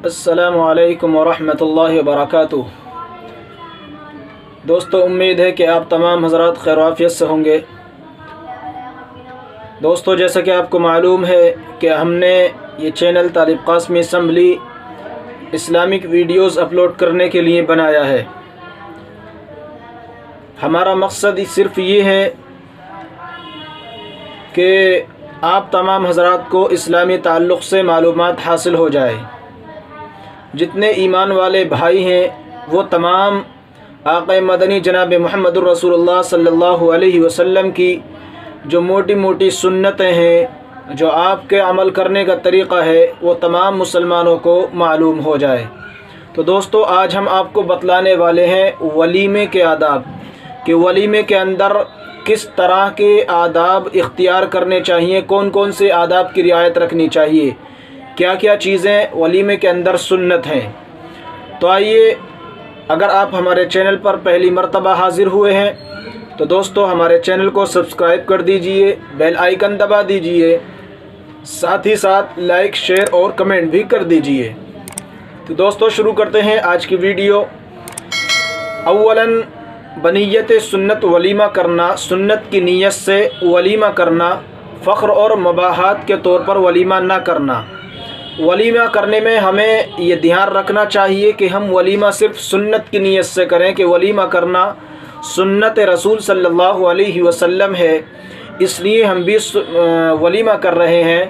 السلام علیکم ورحمۃ اللہ وبرکاتہ۔ دوستو، امید ہے کہ آپ تمام حضرات خیر و عافیت سے ہوں گے۔ دوستو، جیسا کہ آپ کو معلوم ہے کہ ہم نے یہ چینل طالب Qasmi assembly Islamic videos upload کرنے کے لیے بنایا ہے۔ ہمارا مقصد صرف یہ ہے کہ آپ تمام حضرات کو اسلامی تعلق سے معلومات حاصل ہو جائے۔ جتنے ایمان والے بھائی ہیں وہ تمام آقا مدنی جناب محمد الرسول اللہ صلی اللہ علیہ وسلم کی جو موٹی موٹی سنتیں ہیں، جو آپ کے عمل کرنے کا طریقہ ہے، وہ تمام مسلمانوں کو معلوم ہو جائے۔ تو دوستو، آج ہم آپ کو بتلانے والے ہیں ولیمے کے آداب، کہ ولیمے کے اندر کس طرح کے آداب اختیار کرنے چاہیے، کون کون سے آداب کی رعایت رکھنی چاہیے، کیا کیا چیزیں ولیمے کے اندر سنت ہیں۔ تو آئیے، اگر آپ ہمارے چینل پر پہلی مرتبہ حاضر ہوئے ہیں تو دوستو ہمارے چینل کو سبسکرائب کر دیجئے، بیل آئیکن دبا دیجئے، ساتھ ہی ساتھ لائک، شیئر اور کمنٹ بھی کر دیجئے۔ تو دوستو، شروع کرتے ہیں آج کی ویڈیو۔ اولاً بنیت سنت ولیمہ کرنا، سنت کی نیت سے ولیمہ کرنا، فخر اور مباحات کے طور پر ولیمہ نہ کرنا۔ ولیمہ کرنے میں ہمیں یہ دھیان رکھنا چاہیے کہ ہم ولیمہ صرف سنت کی نیت سے کریں، کہ ولیمہ کرنا سنت رسول صلی اللہ علیہ وسلم ہے، اس لیے ہم بھی ولیمہ کر رہے ہیں۔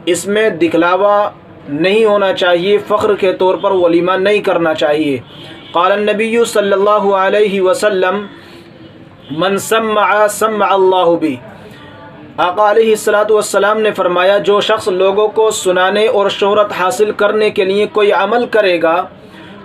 اس میں دکھلاوا نہیں ہونا چاہیے، فخر کے طور پر ولیمہ نہیں کرنا چاہیے۔ قال النبی صلی اللہ علیہ وسلم من سمع سمع اللہ بھی، آقا علیہ السلام نے فرمایا، جو شخص لوگوں کو سنانے اور شہرت حاصل کرنے کے لیے کوئی عمل کرے گا،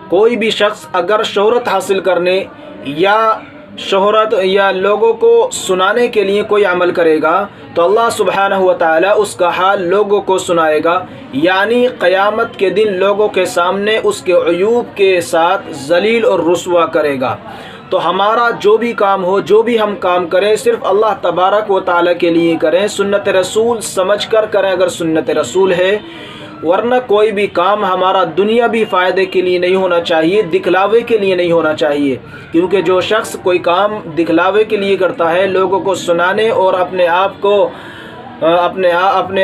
کوئی بھی شخص اگر شہرت حاصل کرنے یا لوگوں کو سنانے کے لیے کوئی عمل کرے گا تو اللہ سبحانہ و تعالی اس کا حال لوگوں کو سنائے گا، یعنی قیامت کے دن لوگوں کے سامنے اس کے عیوب کے ساتھ ذلیل اور رسوا کرے گا۔ تو ہمارا جو بھی کام ہو، جو بھی ہم کام کریں، صرف اللہ تبارک و تعالیٰ کے لیے کریں، سنت رسول سمجھ کر کریں اگر سنت رسول ہے، ورنہ کوئی بھی کام ہمارا دنیاوی فائدے کے لیے نہیں ہونا چاہیے، دکھلاوے کے لیے نہیں ہونا چاہیے، کیونکہ جو شخص کوئی کام دکھلاوے کے لیے کرتا ہے، لوگوں کو سنانے اور اپنے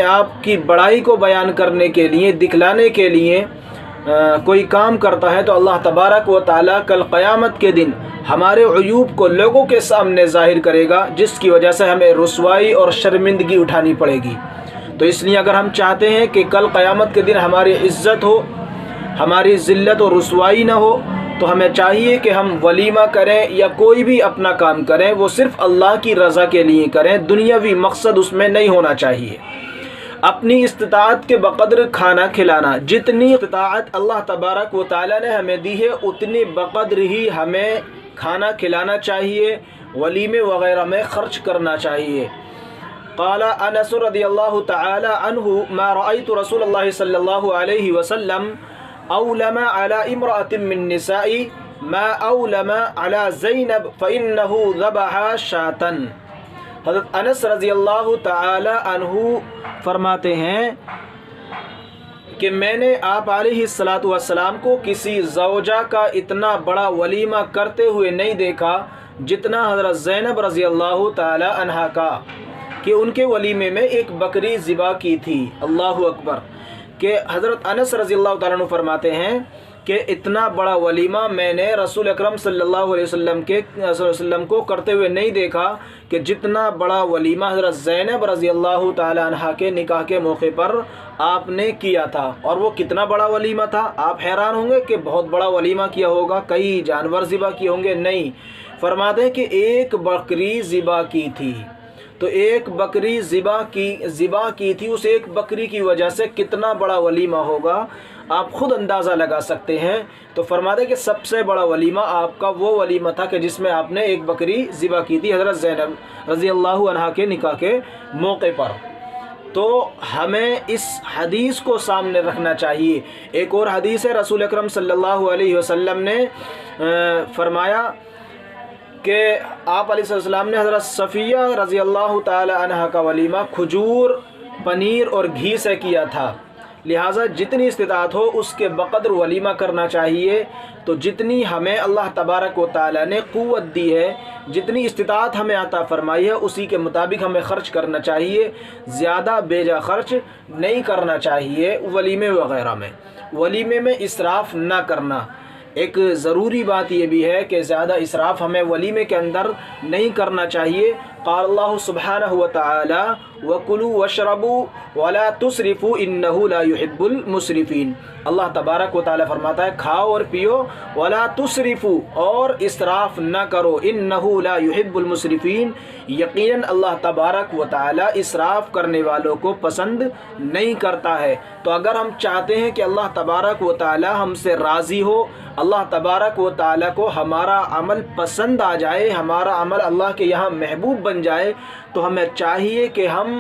آپ کی بڑائی کو بیان کرنے کے لیے، دکھلانے کے لیے کوئی کام کرتا ہے، تو اللہ تبارک و تعالیٰ کل قیامت کے دن ہمارے عیوب کو لوگوں کے سامنے ظاہر کرے گا، جس کی وجہ سے ہمیں رسوائی اور شرمندگی اٹھانی پڑے گی۔ تو اس لیے اگر ہم چاہتے ہیں کہ کل قیامت کے دن ہماری عزت ہو، ہماری ذلت اور رسوائی نہ ہو، تو ہمیں چاہیے کہ ہم ولیمہ کریں یا کوئی بھی اپنا کام کریں، وہ صرف اللہ کی رضا کے لیے کریں، دنیاوی مقصد اس میں نہیں ہونا چاہیے۔ اپنی استطاعت کے بقدر کھانا کھلانا، جتنی استطاعت اللہ تبارک و تعالیٰ نے ہمیں دی ہے اتنی بقدر ہی ہمیں کھانا کھلانا چاہیے، ولیمے وغیرہ میں خرچ کرنا چاہیے۔ قال انس رضی اللہ تعالی عنہ ما رأيت رسول اللہ صلی اللہ علیہ وسلم اولم على امرأة من نساء ما اولم على زینب فإنه ذبح شاة۔ حضرت انس رضی اللہ تعالی عنہ فرماتے ہیں کہ میں نے آپ علیہ السلام کو کسی زوجہ کا اتنا بڑا ولیمہ کرتے ہوئے نہیں دیکھا جتنا حضرت زینب رضی اللہ تعالی عنہا کا، کہ ان کے ولیمے میں ایک بکری ذبح کی تھی۔ اللہ اکبر! کہ حضرت انس رضی اللہ تعالیٰ عنہ فرماتے ہیں کہ اتنا بڑا ولیمہ میں نے رسول اکرم صلی اللہ علیہ وسلم کو کرتے ہوئے نہیں دیکھا کہ جتنا بڑا ولیمہ حضرت زینب رضی اللہ تعالی عنہا کے نکاح کے موقع پر آپ نے کیا تھا۔ اور وہ کتنا بڑا ولیمہ تھا؟ آپ حیران ہوں گے کہ بہت بڑا ولیمہ کیا ہوگا، کئی جانور ذبح کیے ہوں گے، نہیں، فرماتے ہیں کہ ایک بکری ذبح کی تھی۔ تو ایک بکری ذبح کی تھی، اس ایک بکری کی وجہ سے کتنا بڑا ولیمہ ہوگا آپ خود اندازہ لگا سکتے ہیں۔ تو فرماتے ہیں کہ سب سے بڑا ولیمہ آپ کا وہ ولیمہ تھا کہ جس میں آپ نے ایک بکری ذبح کی تھی حضرت زینب رضی اللہ عنہا کے نکاح کے موقع پر۔ تو ہمیں اس حدیث کو سامنے رکھنا چاہیے۔ ایک اور حدیث ہے، رسول اکرم صلی اللہ علیہ وسلم نے فرمایا کہ آپ علیہ السلام نے حضرت صفیہ رضی اللہ تعالی عنہا کا ولیمہ کھجور، پنیر اور گھی سے کیا تھا، لہٰذا جتنی استطاعت ہو اس کے بقدر ولیمہ کرنا چاہیے۔ تو جتنی ہمیں اللہ تبارک و تعالیٰ نے قوت دی ہے، جتنی استطاعت ہمیں عطا فرمائی ہے، اسی کے مطابق ہمیں خرچ کرنا چاہیے، زیادہ بیجا خرچ نہیں کرنا چاہیے ولیمے وغیرہ میں۔ ولیمے میں اسراف نہ کرنا، ایک ضروری بات یہ بھی ہے کہ زیادہ اسراف ہمیں ولیمے کے اندر نہیں کرنا چاہیے۔ قال اللہ سبحانہ وتعالی وَكُلُوا وَاشْرَبُوا وَلَا تُسْرِفُوا إِنَّهُ لَا يُحِبُّ الْمُسْرِفِينَ۔ اللہ تبارک و تعالی فرماتا ہے کھاؤ اور پیو، وَلَا تُسْرِفُوا اور اسراف نہ کرو، إِنَّهُ لَا يُحِبُّ الْمُسْرِفِينَ یقیناً اللہ تبارک و تعالی اسراف کرنے والوں کو پسند نہیں کرتا ہے۔ تو اگر ہم چاہتے ہیں کہ اللہ تبارک و تعالی ہم سے راضی ہو، اللہ تبارک و تعالی کو ہمارا عمل پسند آ جائے، ہمارا عمل اللہ کے یہاں محبوب بن جائے، تو ہمیں چاہیے کہ ہم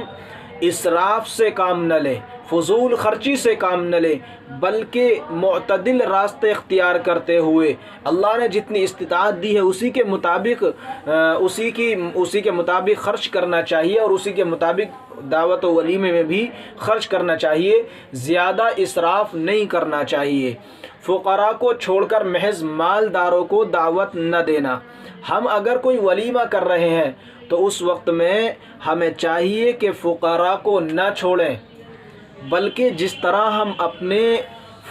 اسراف سے کام نہ لیں، فضول خرچی سے کام نہ لیں، بلکہ معتدل راستے اختیار کرتے ہوئے اللہ نے جتنی استطاعت دی ہے اسی کے مطابق خرچ کرنا چاہیے، اور اسی کے مطابق دعوت و ولیمے میں بھی خرچ کرنا چاہیے، زیادہ اسراف نہیں کرنا چاہیے۔ فقراء کو چھوڑ کر محض مالداروں کو دعوت نہ دینا۔ ہم اگر کوئی ولیمہ کر رہے ہیں تو اس وقت میں ہمیں چاہیے کہ فقراء کو نہ چھوڑیں، بلکہ جس طرح ہم اپنے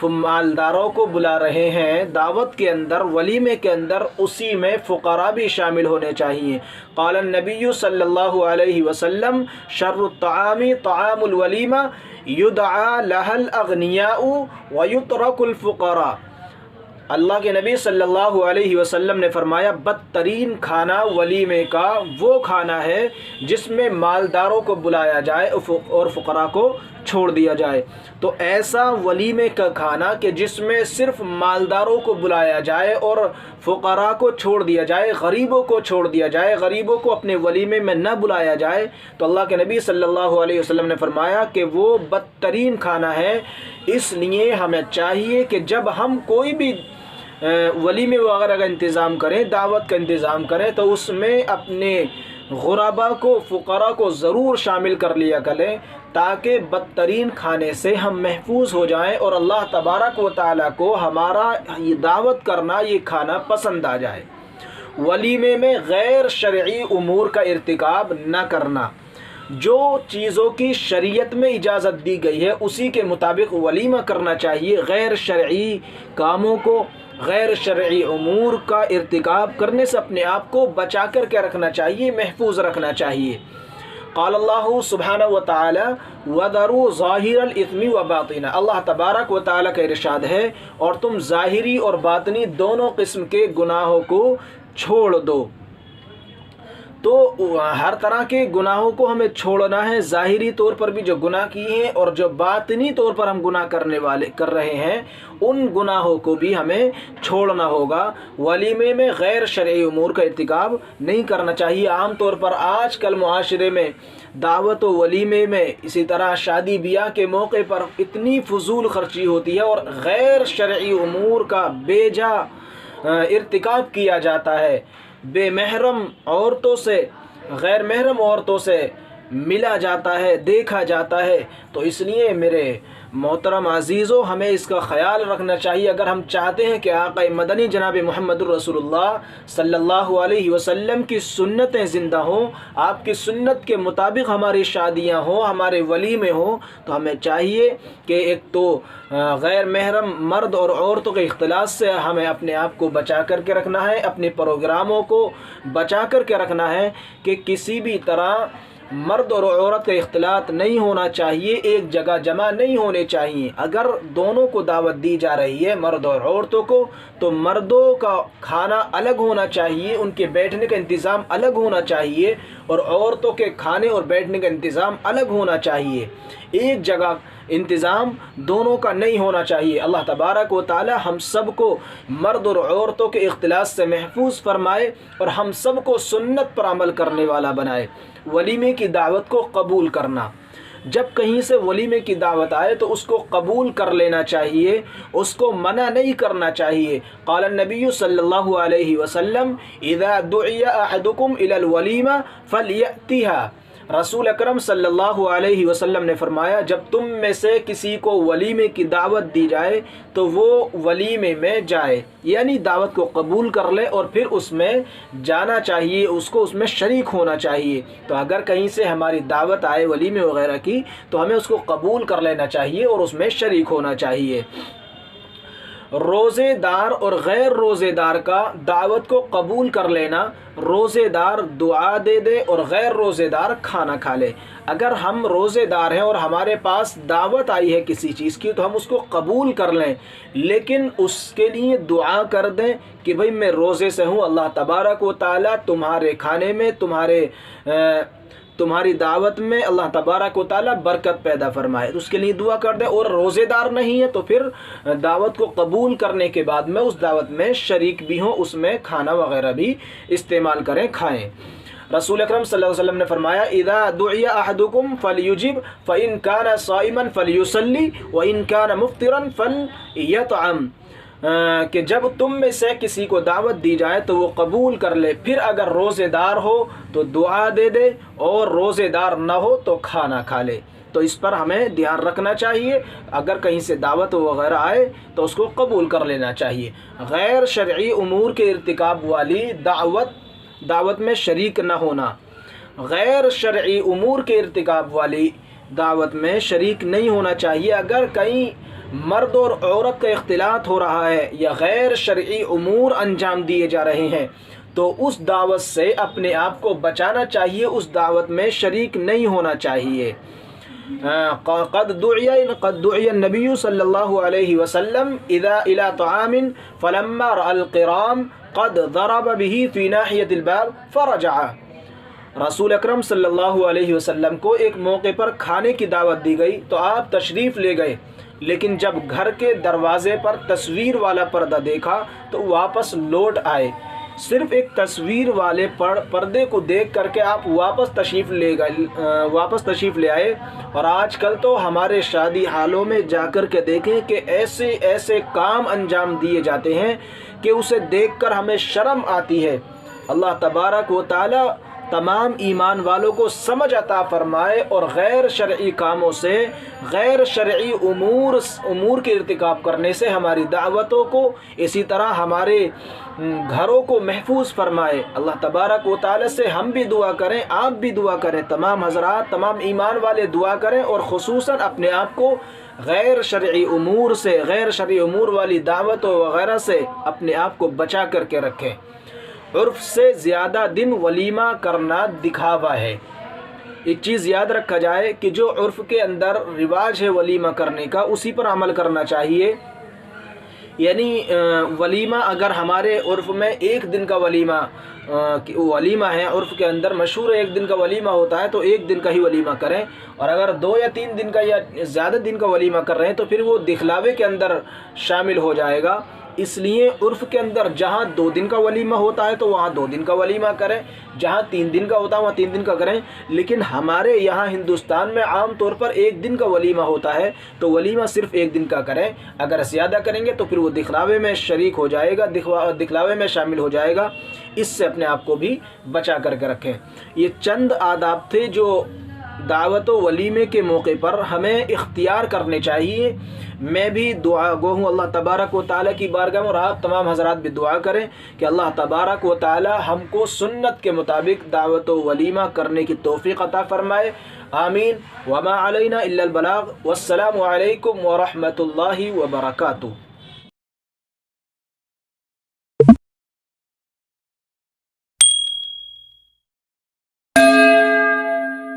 مالداروں کو بلا رہے ہیں دعوت کے اندر، ولیمے کے اندر، اسی میں فقراء بھی شامل ہونے چاہیے۔ قال النبی صلی اللہ علیہ وسلم شر الطعام طعام الولیمہ یدعى لها الاغنیاء ویترک الفقراء۔ اللہ کے نبی صلی اللہ علیہ وسلم نے فرمایا بدترین کھانا ولیمے کا وہ کھانا ہے جس میں مالداروں کو بلایا جائے اور فقراء کو چھوڑ دیا جائے۔ تو ایسا ولیمے کا کھانا کہ جس میں صرف مالداروں کو بلایا جائے اور فقراء کو چھوڑ دیا جائے، غریبوں کو چھوڑ دیا جائے، غریبوں کو اپنے ولیمے میں نہ بلایا جائے، تو اللہ کے نبی صلی اللہ علیہ وسلم نے فرمایا کہ وہ بدترین کھانا ہے۔ اس لیے ہمیں چاہیے کہ جب ہم کوئی بھی ولیمے وغیرہ کا انتظام کریں، دعوت کا انتظام کریں، تو اس میں اپنے غرباء کو، فقراء کو ضرور شامل کر لیا کریں، تاکہ بدترین کھانے سے ہم محفوظ ہو جائیں اور اللہ تبارک و تعالیٰ کو ہمارا یہ دعوت کرنا، یہ کھانا پسند آ جائے۔ ولیمے میں غیر شرعی امور کا ارتکاب نہ کرنا۔ جو چیزوں کی شریعت میں اجازت دی گئی ہے اسی کے مطابق ولیمہ کرنا چاہیے۔ غیر شرعی کاموں کو، غیر شرعی امور کا ارتکاب کرنے سے اپنے آپ کو بچا کر کے رکھنا چاہیے، محفوظ رکھنا چاہیے۔ قال اللہ سبحانہ وتعالی وَذَرُوا ظَاهِرَ الْإِثْمِ وَبَاطِنَهُ۔ اللہ تبارک و تعالیٰ کا ارشاد ہے اور تم ظاہری اور باطنی دونوں قسم کے گناہوں کو چھوڑ دو۔ تو ہر طرح کے گناہوں کو ہمیں چھوڑنا ہے، ظاہری طور پر بھی جو گناہ کیے ہیں اور جو باطنی طور پر ہم گناہ کر رہے ہیں ان گناہوں کو بھی ہمیں چھوڑنا ہوگا۔ ولیمے میں غیر شرعی امور کا ارتکاب نہیں کرنا چاہیے۔ عام طور پر آج کل معاشرے میں دعوت و ولیمے میں، اسی طرح شادی بیاہ کے موقع پر اتنی فضول خرچی ہوتی ہے اور غیر شرعی امور کا بے جا ارتکاب کیا جاتا ہے۔ بے محرم عورتوں سے، غیر محرم عورتوں سے ملا جاتا ہے، دیکھا جاتا ہے۔ تو اس لیے میرے محترم عزیزو، ہمیں اس کا خیال رکھنا چاہیے۔ اگر ہم چاہتے ہیں کہ آقا مدنی جناب محمد الرسول اللہ صلی اللہ علیہ وسلم کی سنتیں زندہ ہوں، آپ کی سنت کے مطابق ہماری شادیاں ہوں، ہمارے ولیمے ہوں، تو ہمیں چاہیے کہ ایک تو غیر محرم مرد اور عورتوں کے اختلاط سے ہمیں اپنے آپ کو بچا کر کے رکھنا ہے، اپنے پروگراموں کو بچا کر کے رکھنا ہے کہ کسی بھی طرح مرد اور عورت کا اختلاط نہیں ہونا چاہیے، ایک جگہ جمع نہیں ہونے چاہیے۔ اگر دونوں کو دعوت دی جا رہی ہے، مرد اور عورتوں کو، تو مردوں کا کھانا الگ ہونا چاہیے، ان کے بیٹھنے کا انتظام الگ ہونا چاہیے، اور عورتوں کے کھانے اور بیٹھنے کا انتظام الگ ہونا چاہیے۔ ایک جگہ انتظام دونوں کا نہیں ہونا چاہیے۔ اللہ تبارک و تعالی ہم سب کو مرد اور عورتوں کے اختلاط سے محفوظ فرمائے اور ہم سب کو سنت پر عمل کرنے والا بنائے۔ ولیمے کی دعوت کو قبول کرنا، جب کہیں سے ولیمے کی دعوت آئے تو اس کو قبول کر لینا چاہیے، اس کو منع نہیں کرنا چاہیے۔ قال النبی صلی اللہ علیہ وسلم اذا دعی احدکم الى الولیمہ فلیأتها۔ رسول اکرم صلی اللہ علیہ وسلم نے فرمایا جب تم میں سے کسی کو ولیمے کی دعوت دی جائے تو وہ ولیمے میں جائے، یعنی دعوت کو قبول کر لے اور پھر اس میں جانا چاہیے، اس کو اس میں شریک ہونا چاہیے۔ تو اگر کہیں سے ہماری دعوت آئے ولیمے وغیرہ کی تو ہمیں اس کو قبول کر لینا چاہیے اور اس میں شریک ہونا چاہیے۔ روزے دار اور غیر روزے دار کا دعوت کو قبول کر لینا، روزے دار دعا دے دے اور غیر روزے دار کھانا کھا لے۔ اگر ہم روزے دار ہیں اور ہمارے پاس دعوت آئی ہے کسی چیز کی تو ہم اس کو قبول کر لیں، لیکن اس کے لیے دعا کر دیں کہ بھئی میں روزے سے ہوں، اللہ تبارک و تعالیٰ تمہارے کھانے میں، تمہاری دعوت میں اللہ تبارک و تعالیٰ برکت پیدا فرمائے، اس کے لیے دعا کر دیں۔ اور روزے دار نہیں ہے تو پھر دعوت کو قبول کرنے کے بعد میں اس دعوت میں شریک بھی ہوں، اس میں کھانا وغیرہ بھی استعمال کریں، کھائیں۔ رسول اکرم صلی اللہ علیہ وسلم نے فرمایا اذا دعی احدکم فلیجب فان کان صائما فلیصلی وان کان مفطرا فلیطعم، کہ جب تم میں سے کسی کو دعوت دی جائے تو وہ قبول کر لے، پھر اگر روزے دار ہو تو دعا دے دے اور روزے دار نہ ہو تو کھانا کھا لے۔ تو اس پر ہمیں دھیان رکھنا چاہیے، اگر کہیں سے دعوت وغیرہ آئے تو اس کو قبول کر لینا چاہیے۔ غیر شرعی امور کے ارتکاب والی دعوت میں شریک نہ ہونا، غیر شرعی امور کے ارتکاب والی دعوت میں شریک نہیں ہونا چاہیے۔ اگر کہیں مرد اور عورت کا اختلاط ہو رہا ہے یا غیر شرعی امور انجام دیے جا رہے ہیں تو اس دعوت سے اپنے آپ کو بچانا چاہیے، اس دعوت میں شریک نہیں ہونا چاہیے۔ قد دعی النبی صلی اللہ علیہ وسلم اذا الى طعام فلما رأى القرام قد ضرب به في ناحیة الباب فرجع۔ رسول اکرم صلی اللہ علیہ وسلم کو ایک موقع پر کھانے کی دعوت دی گئی تو آپ تشریف لے گئے، لیکن جب گھر کے دروازے پر تصویر والا پردہ دیکھا تو واپس لوٹ آئے۔ صرف ایک تصویر والے پردے کو دیکھ کر کے آپ واپس تشریف لے آئے۔ اور آج کل تو ہمارے شادی حالوں میں جا کر کے دیکھیں کہ ایسے کام انجام دیے جاتے ہیں کہ اسے دیکھ کر ہمیں شرم آتی ہے۔ اللہ تبارک و تعالی تمام ایمان والوں کو سمجھ عطا فرمائے اور غیر شرعی کاموں سے، غیر شرعی امور کے ارتکاب کرنے سے ہماری دعوتوں کو، اسی طرح ہمارے گھروں کو محفوظ فرمائے۔ اللہ تبارک و تعالی سے ہم بھی دعا کریں، آپ بھی دعا کریں، تمام حضرات، تمام ایمان والے دعا کریں اور خصوصاً اپنے آپ کو غیر شرعی امور سے، غیر شرعی امور والی دعوتوں وغیرہ سے اپنے آپ کو بچا کر کے رکھیں۔ عرف سے زیادہ دن ولیمہ کرنا دکھاوا ہے۔ ایک چیز یاد رکھا جائے کہ جو عرف کے اندر رواج ہے ولیمہ کرنے کا اسی پر عمل کرنا چاہیے۔ یعنی ولیمہ اگر ہمارے عرف میں ایک دن کا ولیمہ ہے، عرف کے اندر مشہور ایک دن کا ولیمہ ہوتا ہے تو ایک دن کا ہی ولیمہ کریں، اور اگر 2 یا 3 دن کا یا زیادہ دن کا ولیمہ کر رہے ہیں تو پھر وہ دکھلاوے کے اندر شامل ہو جائے گا۔ اس لیے عرف کے اندر جہاں 2 دن کا ولیمہ ہوتا ہے تو وہاں 2 دن کا ولیمہ کریں، جہاں 3 دن کا ہوتا ہے وہاں 3 دن کا کریں۔ لیکن ہمارے یہاں ہندوستان میں عام طور پر 1 دن کا ولیمہ ہوتا ہے تو ولیمہ صرف 1 دن کا کریں۔ اگر زیادہ کریں گے تو پھر وہ دکھلاوے میں شریک ہو جائے گا، دکھلاوے میں شامل ہو جائے گا۔ اس سے اپنے آپ کو بھی بچا کر کے رکھیں۔ یہ چند آداب تھے جو دعوت و ولیمے کے موقع پر ہمیں اختیار کرنے چاہیے۔ میں بھی دعا گو ہوں اللہ تبارک و تعالیٰ کی بارگاہ میں، اور آپ تمام حضرات بھی دعا کریں کہ اللہ تبارک و تعالیٰ ہم کو سنت کے مطابق دعوت و ولیمہ کرنے کی توفیق عطا فرمائے۔ آمین۔ وما علینا الا البلاغ۔ والسلام علیکم ورحمۃ اللہ وبرکاتہ۔